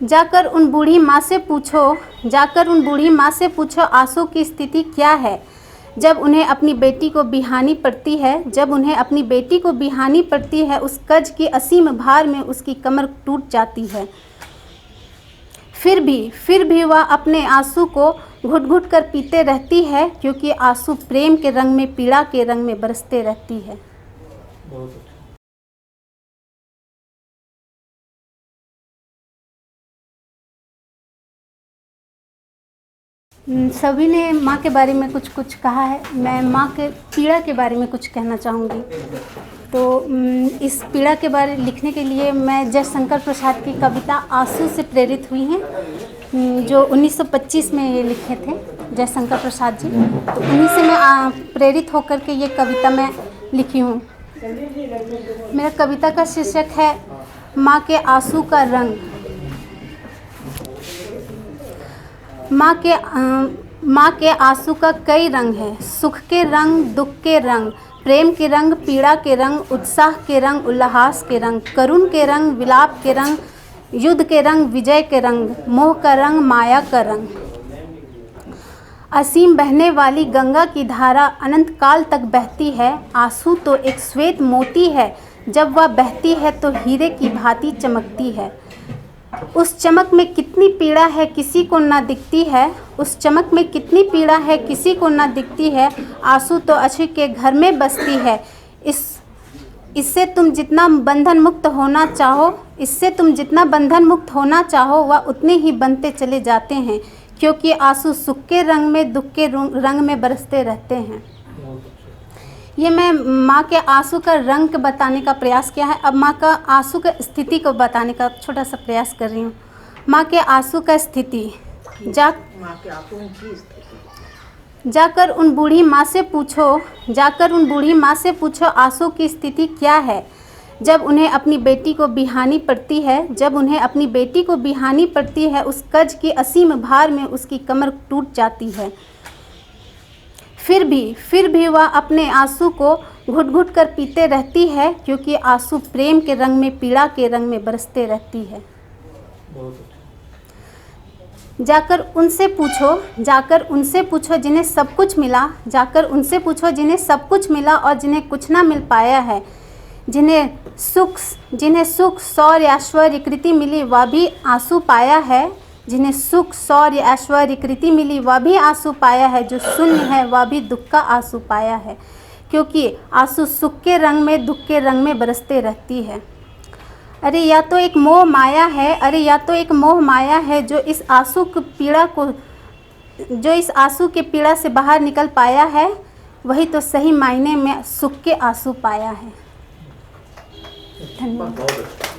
जाकर उन बूढ़ी माँ से पूछो आंसू की स्थिति क्या है। जब उन्हें अपनी बेटी को बिहानी पड़ती है उस कज की असीम भार में उसकी कमर टूट जाती है। फिर भी वह अपने आंसू को घुट घुट कर पीते रहती है, क्योंकि आंसू प्रेम के रंग में, पीड़ा के रंग में बरसते रहती है। सभी ने माँ के बारे में कुछ कुछ कहा है। मैं माँ के पीड़ा के बारे में कुछ कहना चाहूँगी। तो इस पीड़ा के बारे लिखने के लिए मैं जयशंकर प्रसाद की कविता आंसू से प्रेरित हुई हैं, जो 1925 में ये लिखे थे जयशंकर प्रसाद जी। तो उन्हीं से मैं प्रेरित होकर के ये कविता मैं लिखी हूँ। मेरा कविता का शीर्षक है माँ के आंसू का रंग। माँ के आंसू का कई रंग है, सुख के रंग, दुख के रंग, प्रेम के रंग, पीड़ा के रंग, उत्साह के रंग, उल्लास के रंग, करुण के रंग, विलाप के रंग, युद्ध के रंग, विजय के रंग, मोह का रंग, माया का रंग। असीम बहने वाली गंगा की धारा अनंत काल तक बहती है। आंसू तो एक श्वेत मोती है, जब वह बहती है तो हीरे की भांति चमकती है। उस चमक में कितनी पीड़ा है किसी को ना दिखती है, उस चमक में कितनी पीड़ा है किसी को ना दिखती है। आंसू तो अछू के घर में बसती है। इससे तुम जितना बंधन मुक्त होना चाहो वह उतने ही बनते चले जाते हैं, क्योंकि आंसू सुख के रंग में, दुख के रंग में बरसते रहते हैं। ये मैं माँ के आंसू का रंग बताने का प्रयास किया है। अब माँ का आंसू का स्थिति को बताने का छोटा सा प्रयास कर रही हूँ। माँ के आंसू का स्थिति। जाकर उन बूढ़ी माँ से पूछो आंसू की स्थिति क्या है। जब उन्हें अपनी बेटी को बिहानी पड़ती है उस कज की असीम भार में उसकी कमर टूट जाती है। फिर भी वह अपने आंसू को घुट घुट कर पीते रहती है, क्योंकि आंसू प्रेम के रंग में, पीड़ा के रंग में बरसते रहती है। जाकर उनसे पूछो जिन्हें सब कुछ मिला और जिन्हें कुछ ना मिल पाया है। जिन्हें सुख, शौर्य, ऐश्वर्य, कृति मिली वह भी आंसू पाया है। जिन्हें सुख, शौर्य, ऐश्वर्य, कृति मिली वह भी आंसू पाया है। जो शून्य है वह भी दुख का आंसू पाया है, क्योंकि आंसू सुख के रंग में, दुख के रंग में बरसते रहती है। अरे या तो एक मोह माया है जो इस आंसू के पीड़ा से बाहर निकल पाया है, वही तो सही मायने में सुख के आंसू पाया है। धन्यवाद।